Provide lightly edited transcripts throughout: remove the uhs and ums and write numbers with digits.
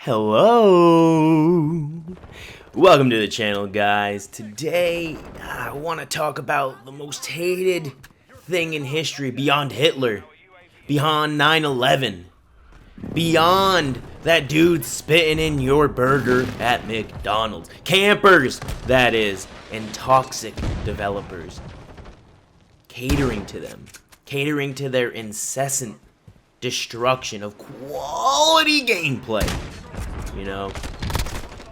Hello! Welcome to the channel, guys. Today, I want to talk about the most hated thing in history beyond Hitler, beyond 9/11, beyond that dude spitting in your burger at McDonald's. Campers, that is, and toxic developers. Catering to them. Catering to their incessant destruction of quality gameplay.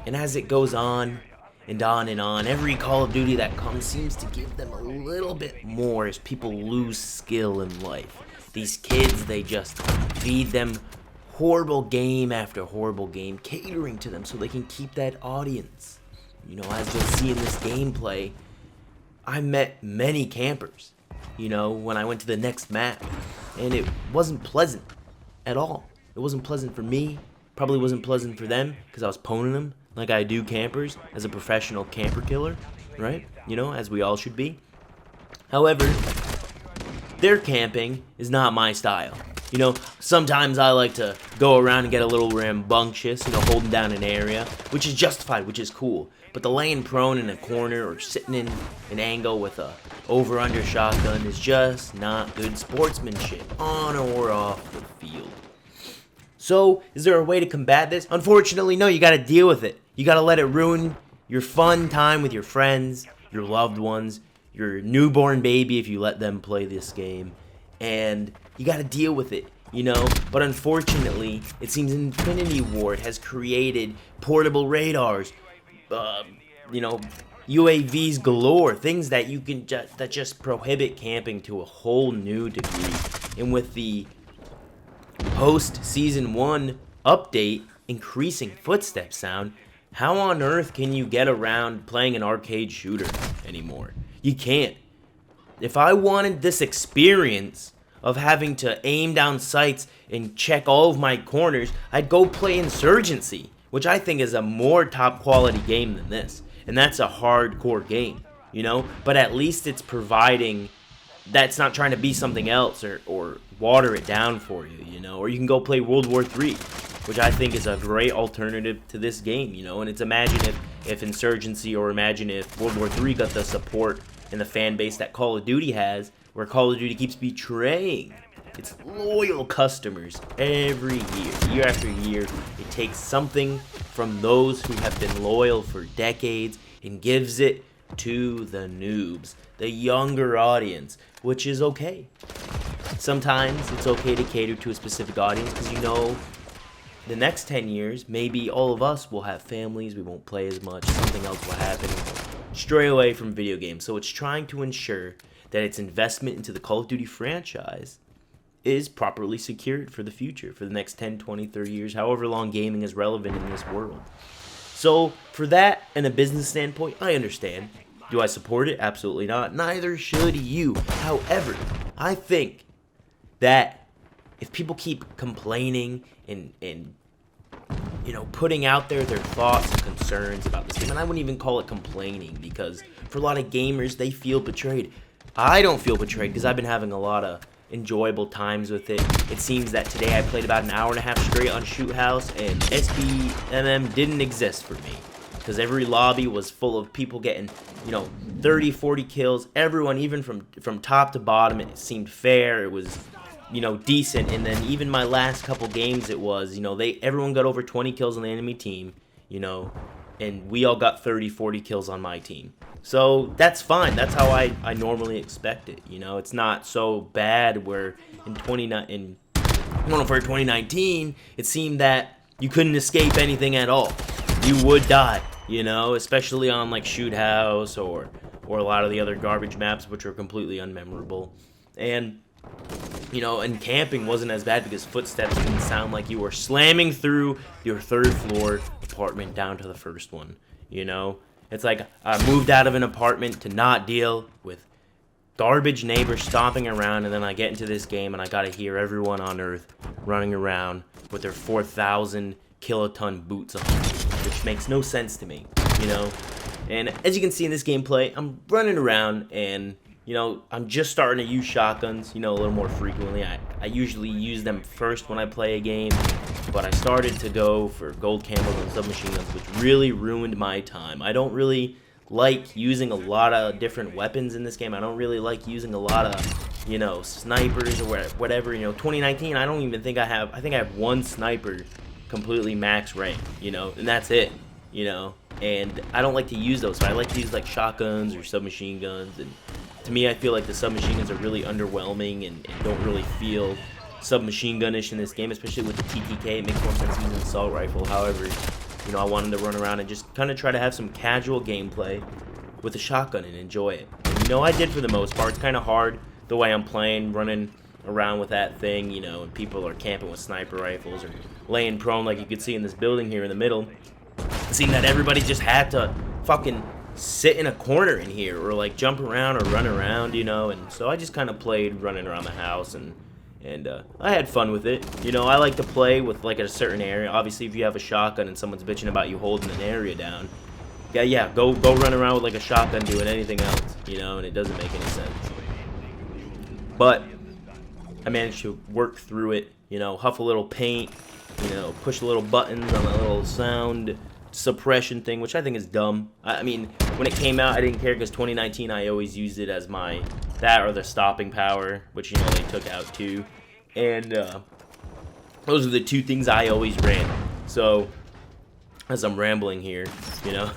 And as it goes on and on and on, every Call of Duty that comes seems to give them a little bit more as people lose skill in life. These kids, they just feed them horrible game after horrible game, catering to them so they can keep that audience. As you'll see in this gameplay, I met many campers, when I went to the next map, and it wasn't pleasant at all. It wasn't pleasant for me. Probably wasn't pleasant for them because I was poning them like I do campers as a professional camper killer, right? As we all should be. However, their camping is not my style. Sometimes I like to go around and get a little rambunctious, holding down an area, which is justified, which is cool. But the laying prone in a corner or sitting in an angle with a over-under shotgun is just not good sportsmanship on or off the field. So, is there a way to combat this? Unfortunately, no, you gotta deal with it. You gotta let it ruin your fun time with your friends, your loved ones, your newborn baby if you let them play this game. And you gotta deal with it, But unfortunately, it seems Infinity Ward has created portable radars, UAVs galore, things that you can that just prohibit camping to a whole new degree. And with the post-Season 1 update, increasing footstep sound, how on earth can you get around playing an arcade shooter anymore? You can't. If I wanted this experience of having to aim down sights and check all of my corners, I'd go play Insurgency, which I think is a more top-quality game than this. And that's a hardcore game, But at least it's providing... That's not trying to be something else or water it down for you, Or you can go play World War III, which I think is a great alternative to this game, And it's imagine if Insurgency or imagine if World War III got the support and the fan base that Call of Duty has, where Call of Duty keeps betraying its loyal customers every year after year. It takes something from those who have been loyal for decades and gives it to the noobs, the younger audience, which is okay. Sometimes it's okay to cater to a specific audience because the next 10 years, maybe all of us will have families, we won't play as much, something else will happen, stray away from video games. So it's trying to ensure that its investment into the Call of Duty franchise is properly secured for the future, for the next 10, 20, 30 years, however long gaming is relevant in this world. So, for that and a business standpoint, I understand. Do I support it? Absolutely not. Neither should you. However, I think that if people keep complaining and putting out there their thoughts and concerns about this game, and I wouldn't even call it complaining, because for a lot of gamers, they feel betrayed. I don't feel betrayed because I've been having a lot of enjoyable times with it. It seems that today I played about an hour and a half straight on Shoot House, and SBMM didn't exist for me because every lobby was full of people getting 30, 40 kills. Everyone, even from top to bottom, it seemed fair. It was decent. And then even my last couple games, it was everyone got over 20 kills on the enemy team, and we all got 30, 40 kills on my team. So that's fine. That's how I normally expect it. It's not so bad where in 2019 it seemed that you couldn't escape anything at all. You would die, especially on like Shoot House or a lot of the other garbage maps, which are completely unmemorable. And and camping wasn't as bad because footsteps didn't sound like you were slamming through your third floor apartment down to the first one. It's like I moved out of an apartment to not deal with garbage neighbors stomping around, and then I get into this game and I gotta hear everyone on Earth running around with their 4,000 kiloton boots on, which makes no sense to me, And as you can see in this gameplay, I'm running around and You know, I'm just starting to use shotguns, you know, a little more frequently. I usually use them first when I play a game, but I started to go for gold camos and submachine guns, which really ruined my time. I don't really like using a lot of different weapons in this game. I don't really like using a lot of, you know, snipers or whatever. You know, 2019, I don't even think I have, I think I have one sniper completely max rank, you know, and that's it, you know, and I don't like to use those, so I like to use like shotguns or submachine guns, and to me, I feel like the submachine guns are really underwhelming and don't really feel submachine gun-ish in this game, especially with the TTK. It makes more sense using an assault rifle. However, you know, I wanted to run around and just kind of try to have some casual gameplay with a shotgun and enjoy it. And, you know, I did for the most part. It's kind of hard the way I'm playing, running around with that thing, you know, and people are camping with sniper rifles or laying prone like you could see in this building here in the middle. It seemed that everybody just had to fucking sit in a corner in here or like jump around or run around, you know, and so I just kind of played running around the house, and I had fun with it. You know, I like to play with like a certain area. Obviously, if you have a shotgun and someone's bitching about you holding an area down, yeah, go run around with like a shotgun doing anything else, you know, and it doesn't make any sense. But I managed to work through it, you know, huff a little paint, you know, push a little buttons on a little sound suppression thing, which I think is dumb. I mean, when it came out, I didn't care because 2019, I always used it as my, that or the stopping power, which, you know, they took out too. And those are the two things I always ran. So, as I'm rambling here, you know,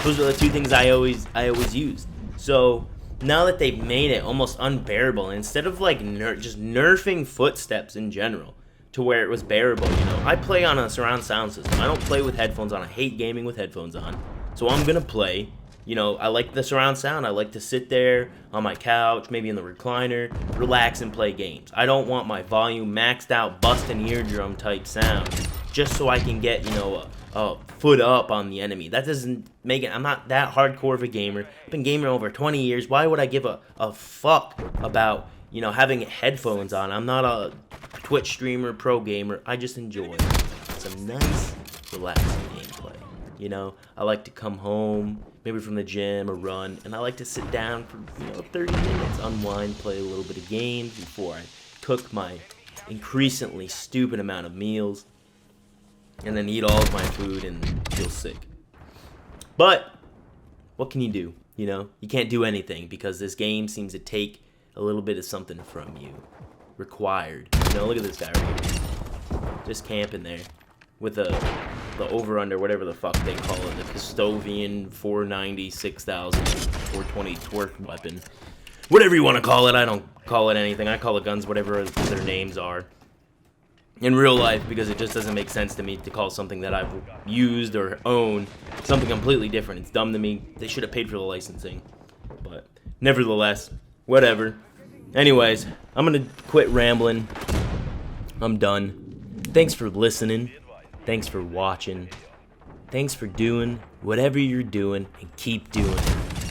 those are the two things I always used. So, now that they've made it almost unbearable, instead of like just nerfing footsteps in general to where it was bearable, you know, I play on a surround sound system. I don't play with headphones on. I hate gaming with headphones on. So I'm gonna play, you know, I like the surround sound. I like to sit there on my couch, maybe in the recliner, relax and play games. I don't want my volume maxed out, busting eardrum type sound just so I can get, you know, a foot up on the enemy. That doesn't make it, I'm not that hardcore of a gamer. I've been gaming over 20 years. Why would I give a fuck about, you know, having headphones on? I'm not a Twitch streamer, pro gamer. I just enjoy some nice, relaxing gameplay. You know, I like to come home, maybe from the gym or run, and I like to sit down for, you know, 30 minutes, unwind, play a little bit of games before I cook my increasingly stupid amount of meals, and then eat all of my food and feel sick. But what can you do? You know, you can't do anything because this game seems to take a little bit of something from you. Required. You know, look at this guy right here. Just camping there with the over-under, whatever the fuck they call it, the Custovian 490, 6000, 420 twerk weapon. Whatever you want to call it, I don't call it anything. I call it guns whatever their names are. In real life, because it just doesn't make sense to me to call something that I've used or own something completely different. It's dumb to me. They should have paid for the licensing. But nevertheless, whatever. Anyways, I'm gonna quit rambling. I'm done. Thanks for listening. Thanks for watching. Thanks for doing whatever you're doing, and keep doing it.